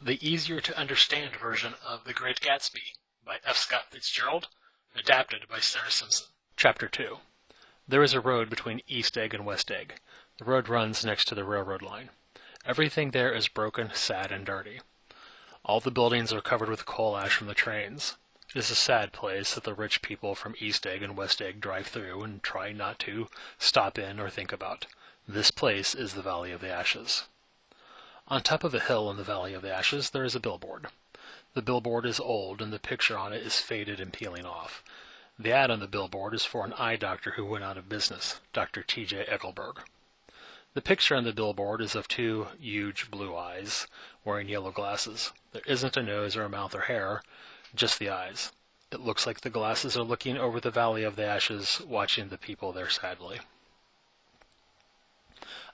The easier-to-understand version of The Great Gatsby by F. Scott Fitzgerald, adapted by Sarah Simpson. Chapter 2. There is a road between East Egg and West Egg. The road runs next to the railroad line. Everything there is broken, sad, and dirty. All the buildings are covered with coal ash from the trains. It is a sad place that the rich people from East Egg and West Egg drive through and try not to stop in or think about. This place is the Valley of the Ashes. On top of a hill in the Valley of the Ashes there is a billboard. The billboard is old and the picture on it is faded and peeling off. The ad on the billboard is for an eye doctor who went out of business, Dr. T.J. Eckelberg. The picture on the billboard is of two huge blue eyes wearing yellow glasses. There isn't a nose or a mouth or hair, just the eyes. It looks like the glasses are looking over the Valley of the Ashes, watching the people there sadly.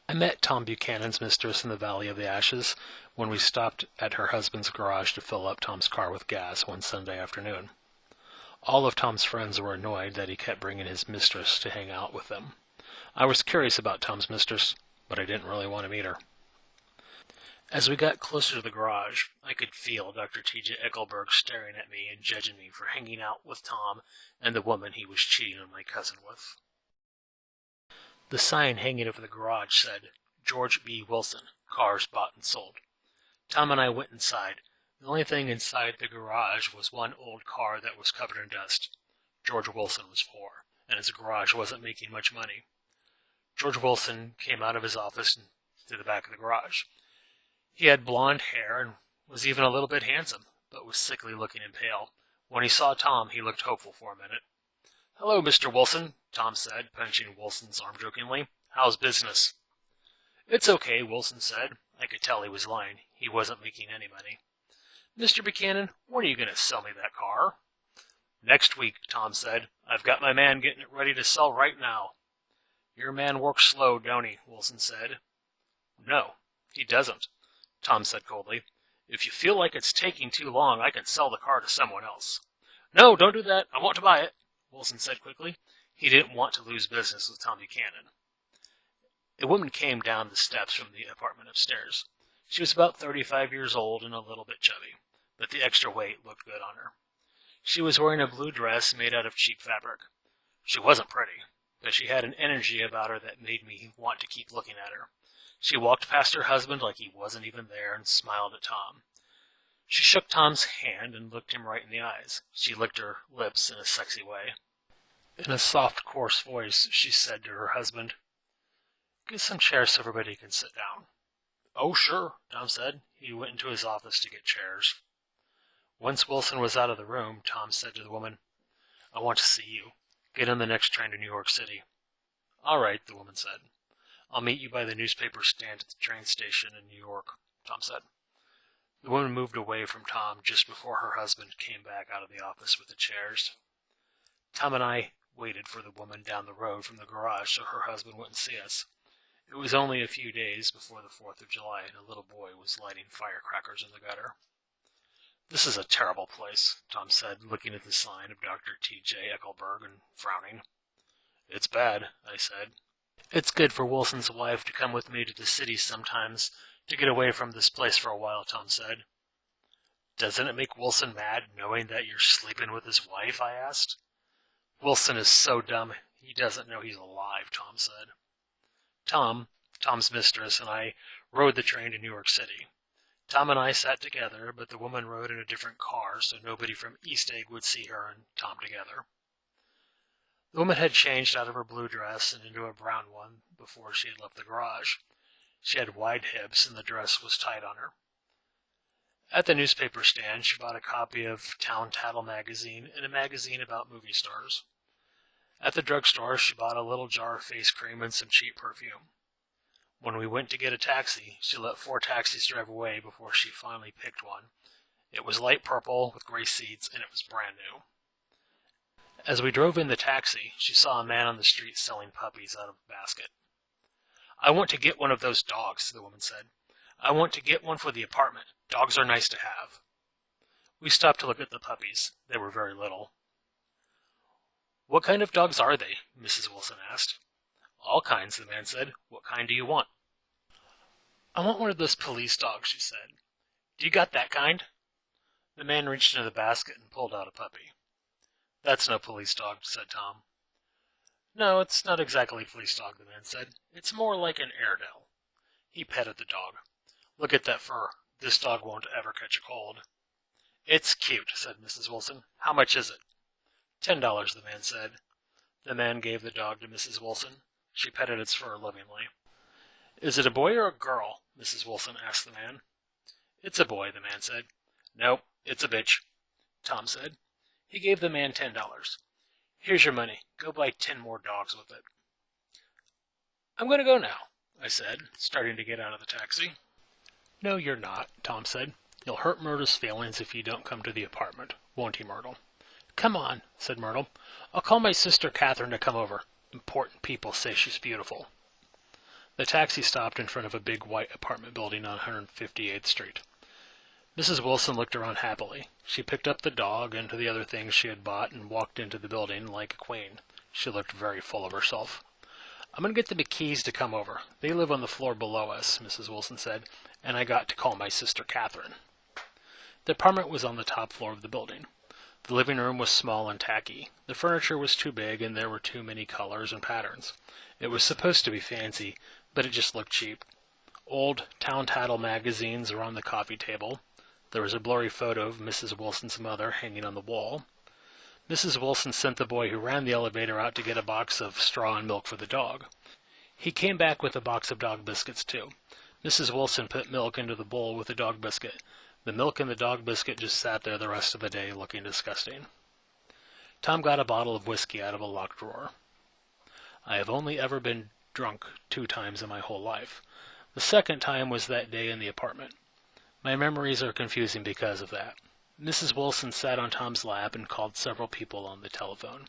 I met Tom Buchanan's mistress in the Valley of the Ashes when we stopped at her husband's garage to fill up Tom's car with gas one Sunday afternoon. All of Tom's friends were annoyed that he kept bringing his mistress to hang out with them. I was curious about Tom's mistress, but I didn't really want to meet her. As we got closer to the garage, I could feel Dr. T.J. Eckelberg staring at me and judging me for hanging out with Tom and the woman he was cheating on my cousin with. The sign hanging over the garage said, George B. Wilson, cars bought and sold. Tom and I went inside. The only thing inside the garage was one old car that was covered in dust. George Wilson was poor, and his garage wasn't making much money. George Wilson came out of his office and to the back of the garage. He had blonde hair and was even a little bit handsome, but was sickly looking and pale. When he saw Tom, he looked hopeful for a minute. Hello, Mr. Wilson, Tom said, punching Wilson's arm jokingly. How's business? It's okay, Wilson said. I could tell he was lying. He wasn't making any money. Mr. Buchanan, when are you going to sell me that car? Next week, Tom said. I've got my man getting it ready to sell right now. Your man works slow, don't he? Wilson said. No, he doesn't, Tom said coldly. If you feel like it's taking too long, I can sell the car to someone else. No, don't do that. I want to buy it, Wilson said quickly. He didn't want to lose business with Tom Buchanan. A woman came down the steps from the apartment upstairs. She was about 35 years old and a little bit chubby, but the extra weight looked good on her. She was wearing a blue dress made out of cheap fabric. She wasn't pretty, but she had an energy about her that made me want to keep looking at her. She walked past her husband like he wasn't even there and smiled at Tom. She shook Tom's hand and looked him right in the eyes. She licked her lips in a sexy way. In a soft, coarse voice, she said to her husband, Get some chairs so everybody can sit down. Oh, sure, Tom said. He went into his office to get chairs. Once Wilson was out of the room, Tom said to the woman, I want to see you. Get on the next train to New York City. All right, the woman said. I'll meet you by the newspaper stand at the train station in New York, Tom said. The woman moved away from Tom just before her husband came back out of the office with the chairs. Tom and I waited for the woman down the road from the garage so her husband wouldn't see us. It was only a few days before the 4th of July, and a little boy was lighting firecrackers in the gutter. This is a terrible place, Tom said, looking at the sign of Dr. T.J. Eckelberg and frowning. It's bad, I said. It's good for Wilson's wife to come with me to the city sometimes, to get away from this place for a while, Tom said. Doesn't it make Wilson mad knowing that you're sleeping with his wife, I asked. Wilson is so dumb, he doesn't know he's alive, Tom said. Tom's mistress, and I rode the train to New York City. Tom and I sat together, but the woman rode in a different car, so nobody from East Egg would see her and Tom together. The woman had changed out of her blue dress and into a brown one before she had left the garage. She had wide hips, and the dress was tight on her. At the newspaper stand, she bought a copy of Town Tattle magazine and a magazine about movie stars. At the drugstore, she bought a little jar of face cream and some cheap perfume. When we went to get a taxi, she let 4 taxis drive away before she finally picked one. It was light purple with gray seats, and it was brand new. As we drove in the taxi, she saw a man on the street selling puppies out of a basket. I want to get one of those dogs, the woman said. I want to get one for the apartment. Dogs are nice to have. We stopped to look at the puppies. They were very little. What kind of dogs are they? Mrs. Wilson asked. All kinds, the man said. What kind do you want? I want one of those police dogs, she said. "Do you got that kind?" The man reached into the basket and pulled out a puppy. "That's no police dog," said Tom. "No, it's not exactly a police dog," the man said. "It's more like an Airedale." He petted the dog. "Look at that fur. This dog won't ever catch a cold." "It's cute," said Mrs. Wilson. "How much is it?" $10, the man said. The man gave the dog to Mrs. Wilson. She petted its fur lovingly. "Is it a boy or a girl?" Mrs. Wilson asked the man. "It's a boy," the man said. "Nope, it's a bitch," Tom said. He gave the man $10. "Here's your money. Go buy 10 more dogs with it." "I'm going to go now," I said, starting to get out of the taxi. "No, you're not," Tom said. "You'll hurt Myrtle's feelings if you don't come to the apartment, won't he, Myrtle?" "Come on," said Myrtle. "I'll call my sister Catherine to come over. Important people say she's beautiful." The taxi stopped in front of a big white apartment building on 158th Street. Mrs. Wilson looked around happily. She picked up the dog and the other things she had bought and walked into the building like a queen. She looked very full of herself. "I'm going to get the Mckees to come over. They live on the floor below us," Mrs. Wilson said, "and I got to call my sister Catherine." The apartment was on the top floor of the building. The living room was small and tacky. The furniture was too big and there were too many colors and patterns. It was supposed to be fancy, but it just looked cheap. Old Town Tattle magazines were on the coffee table. There was a blurry photo of Mrs. Wilson's mother hanging on the wall. Mrs. Wilson sent the boy who ran the elevator out to get a box of straw and milk for the dog. He came back with a box of dog biscuits, too. Mrs. Wilson put milk into the bowl with the dog biscuit. The milk and the dog biscuit just sat there the rest of the day looking disgusting. Tom got a bottle of whiskey out of a locked drawer. I have only ever been drunk 2 times in my whole life. The second time was that day in the apartment. My memories are confusing because of that. Mrs. Wilson sat on Tom's lap and called several people on the telephone.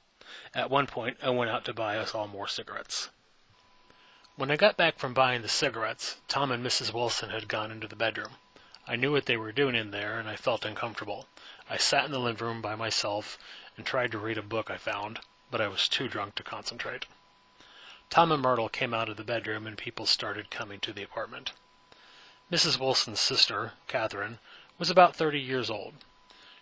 At one point, I went out to buy us all more cigarettes. When I got back from buying the cigarettes, Tom and Mrs. Wilson had gone into the bedroom. I knew what they were doing in there, and I felt uncomfortable. I sat in the living room by myself and tried to read a book I found, but I was too drunk to concentrate. Tom and Myrtle came out of the bedroom, and people started coming to the apartment. Mrs. Wilson's sister, Catherine, was about 30 years old.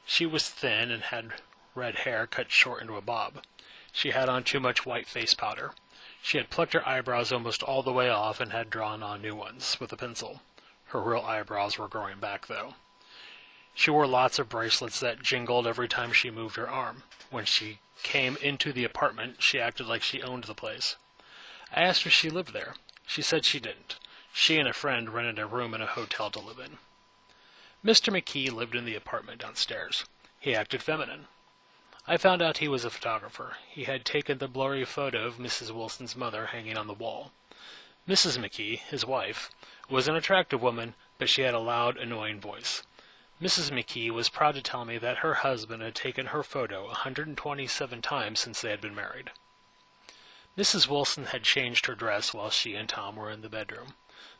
She was thin and had red hair cut short into a bob. She had on too much white face powder. She had plucked her eyebrows almost all the way off and had drawn on new ones with a pencil. Her real eyebrows were growing back, though. She wore lots of bracelets that jingled every time she moved her arm. When she came into the apartment, she acted like she owned the place. I asked her if she lived there. She said she didn't. She and a friend rented a room in a hotel to live in. Mr. Mckee lived in the apartment downstairs. He acted feminine. I found out he was a photographer. He had taken the blurry photo of Mrs. Wilson's mother hanging on the wall. Mrs. Mckee, his wife, was an attractive woman, but she had a loud, annoying voice. Mrs. Mckee was proud to tell me that her husband had taken her photo 127 times since they had been married. Mrs. Wilson had changed her dress while she and Tom were in the bedroom.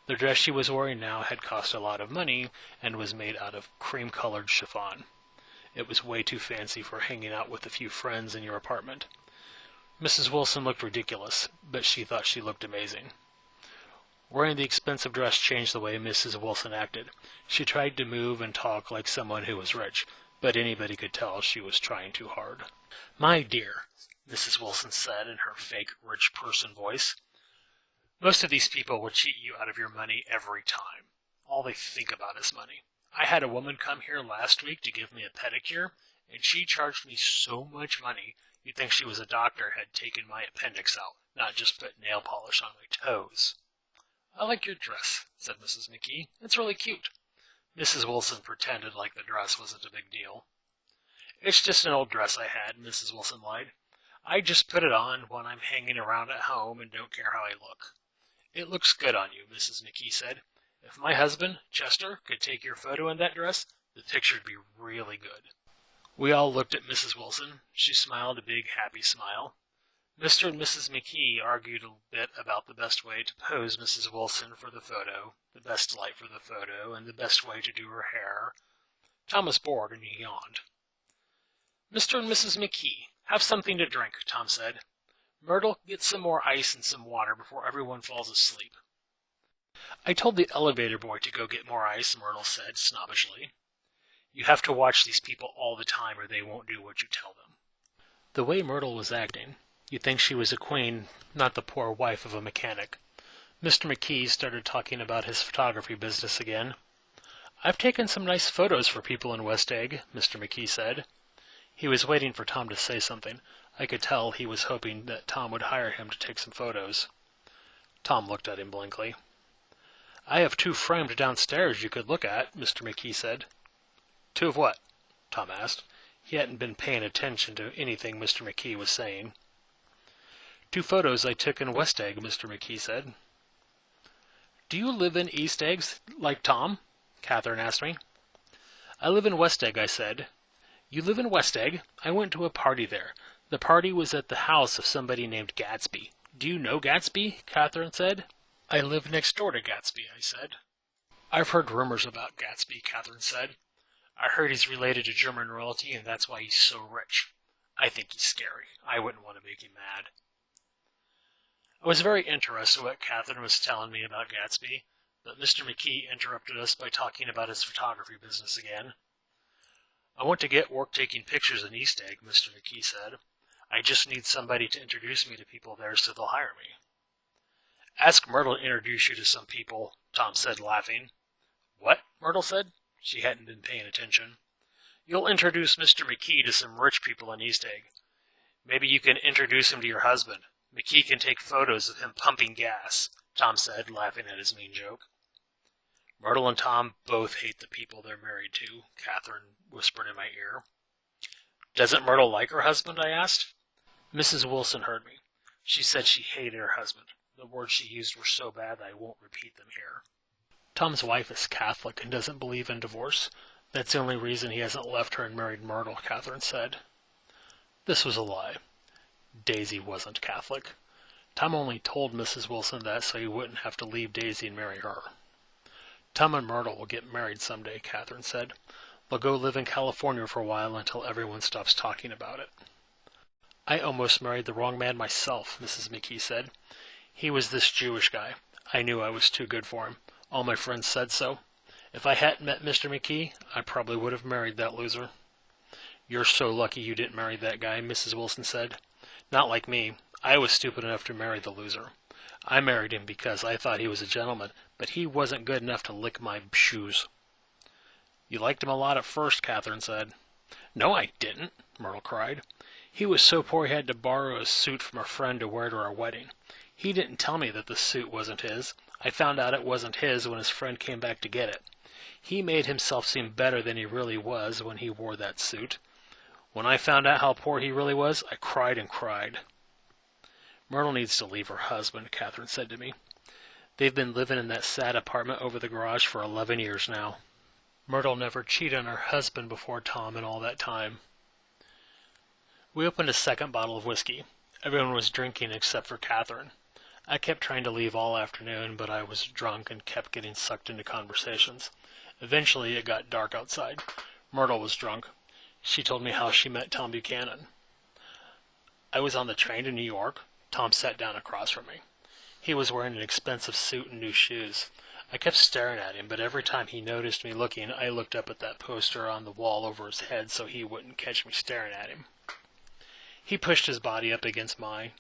The dress she was wearing now had cost a lot of money and was made out of cream-colored chiffon. It was way too fancy for hanging out with a few friends in your apartment. Mrs. Wilson looked ridiculous, but she thought she looked amazing. Wearing the expensive dress changed the way Mrs. Wilson acted. She tried to move and talk like someone who was rich, but anybody could tell she was trying too hard. "My dear," Mrs. Wilson said in her fake rich person voice, "most of these people will cheat you out of your money every time. All they think about is money. I had a woman come here last week to give me a pedicure, and she charged me so much money you'd think she was a doctor had taken my appendix out, not just put nail polish on my toes." "I like your dress," said Mrs. Mckee. "It's really cute." Mrs. Wilson pretended like the dress wasn't a big deal. "It's just an old dress I had," Mrs. Wilson lied. "I just put it on when I'm hanging around at home and don't care how I look." "It looks good on you," Mrs. Mckee said. "If my husband, Chester, could take your photo in that dress, the picture'd be really good." We all looked at Mrs. Wilson. She smiled a big, happy smile. Mr. and Mrs. Mckee argued a bit about the best way to pose Mrs. Wilson for the photo, the best light for the photo, and the best way to do her hair. Tom was bored, and he yawned. "Mr. and Mrs. Mckee, have something to drink," Tom said. "Myrtle, get some more ice and some water before everyone falls asleep." I told the elevator boy to go get more ice, Myrtle said snobbishly. You have to watch these people all the time or they won't do what you tell them. The way Myrtle was acting, you'd think she was a queen, not the poor wife of a mechanic. Mr. Mckee started talking about his photography business again. I've taken some nice photos for people in West Egg, Mr. Mckee said. He was waiting for Tom to say something. I could tell he was hoping that Tom would hire him to take some photos. Tom looked at him blankly. I have 2 framed downstairs you could look at, Mr. Mckee said. 2 of what? Tom asked. He hadn't been paying attention to anything Mr. Mckee was saying. 2 photos I took in West Egg, Mr. Mckee said. Do you live in East Eggs, like Tom? Catherine asked me. I live in West Egg, I said. You live in West Egg? I went to a party there. The party was at the house of somebody named Gatsby. Do you know Gatsby? Catherine said. I live next door to Gatsby, I said. I've heard rumors about Gatsby, Catherine said. I heard he's related to German royalty and that's why he's so rich. I think he's scary. I wouldn't want to make him mad. I was very interested in what Catherine was telling me about Gatsby, but Mr. Mckee interrupted us by talking about his photography business again. I want to get work taking pictures in East Egg, Mr. Mckee said. I just need somebody to introduce me to people there so they'll hire me. Ask Myrtle to introduce you to some people, Tom said, laughing. What? Myrtle said. She hadn't been paying attention. You'll introduce Mr. Mckee to some rich people in East Egg. Maybe you can introduce him to your husband. Mckee can take photos of him pumping gas, Tom said, laughing at his mean joke. Myrtle and Tom both hate the people they're married to, Catherine whispered in my ear. Doesn't Myrtle like her husband? I asked. Mrs. Wilson heard me. She said she hated her husband. The words she used were so bad that I won't repeat them here. Tom's wife is Catholic and doesn't believe in divorce. That's the only reason he hasn't left her and married Myrtle, Catherine said. This was a lie. Daisy wasn't Catholic. Tom only told Mrs. Wilson that so he wouldn't have to leave Daisy and marry her. Tom and Myrtle will get married someday, Catherine said. They'll go live in California for a while until everyone stops talking about it. I almost married the wrong man myself, Mrs. Mckee said. He was this Jewish guy. I knew I was too good for him. All my friends said so. If I hadn't met Mr. Mckee, I probably would have married that loser. You're so lucky you didn't marry that guy, Mrs. Wilson said. Not like me. I was stupid enough to marry the loser. I married him because I thought he was a gentleman, but he wasn't good enough to lick my shoes. You liked him a lot at first, Catherine said. No, I didn't, Myrtle cried. He was so poor he had to borrow a suit from a friend to wear to our wedding. He didn't tell me that the suit wasn't his. I found out it wasn't his when his friend came back to get it. He made himself seem better than he really was when he wore that suit. When I found out how poor he really was, I cried and cried. Myrtle needs to leave her husband, Catherine said to me. They've been living in that sad apartment over the garage for 11 years now. Myrtle never cheated on her husband before Tom in all that time. We opened a second bottle of whiskey. Everyone was drinking except for Catherine. I kept trying to leave all afternoon, but I was drunk and kept getting sucked into conversations. Eventually, it got dark outside. Myrtle was drunk. She told me how she met Tom Buchanan. I was on the train to New York. Tom sat down across from me. He was wearing an expensive suit and new shoes. I kept staring at him, but every time he noticed me looking, I looked up at that poster on the wall over his head so he wouldn't catch me staring at him. He pushed his body up against mine.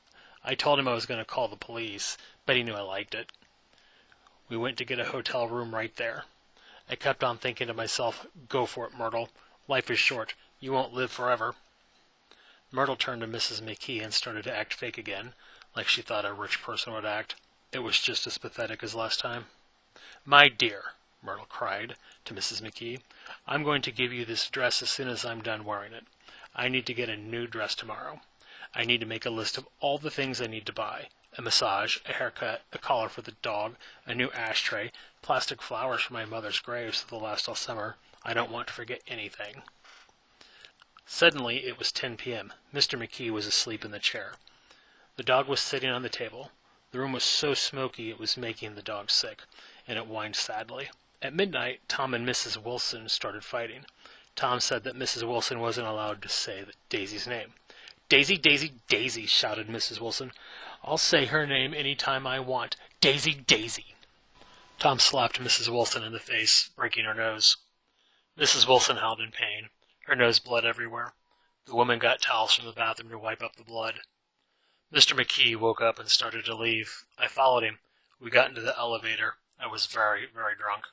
I told him I was going to call the police, but he knew I liked it. We went to get a hotel room right there. I kept on thinking to myself, go for it, Myrtle. Life is short. You won't live forever. Myrtle turned to Mrs. Mckee and started to act fake again, like she thought a rich person would act. It was just as pathetic as last time. My dear, Myrtle cried to Mrs. Mckee, I'm going to give you this dress as soon as I'm done wearing it. I need to get a new dress tomorrow. I need to make a list of all the things I need to buy. A massage, a haircut, a collar for the dog, a new ashtray, plastic flowers for my mother's grave so they'll last all summer. I don't want to forget anything. Suddenly, it was 10 p.m. Mr. Mckee was asleep in the chair. The dog was sitting on the table. The room was so smoky it was making the dog sick, and it whined sadly. At midnight, Tom and Mrs. Wilson started fighting. Tom said that Mrs. Wilson wasn't allowed to say Daisy's name. Daisy, Daisy, Daisy, shouted Mrs. Wilson. I'll say her name any time I want. Daisy, Daisy. Tom slapped Mrs. Wilson in the face, breaking her nose. Mrs. Wilson howled in pain. Her nose bled everywhere. The woman got towels from the bathroom to wipe up the blood. Mr. Mckee woke up and started to leave. I followed him. We got into the elevator. I was very, very drunk.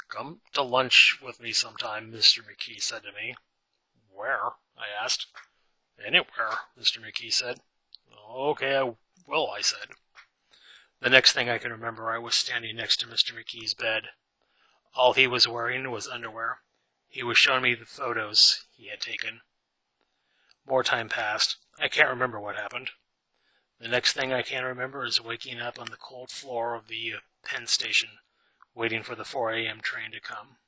"Come to lunch with me sometime," Mr. Mckee said to me. "Where?" I asked. "Anywhere," Mr. Mckee said. "Okay, I will," I said. The next thing I can remember, I was standing next to Mr. Mckee's bed. All he was wearing was underwear. He was showing me the photos he had taken. More time passed. I can't remember what happened. The next thing I can remember is waking up on the cold floor of the Penn station, waiting for the 4 a.m. train to come.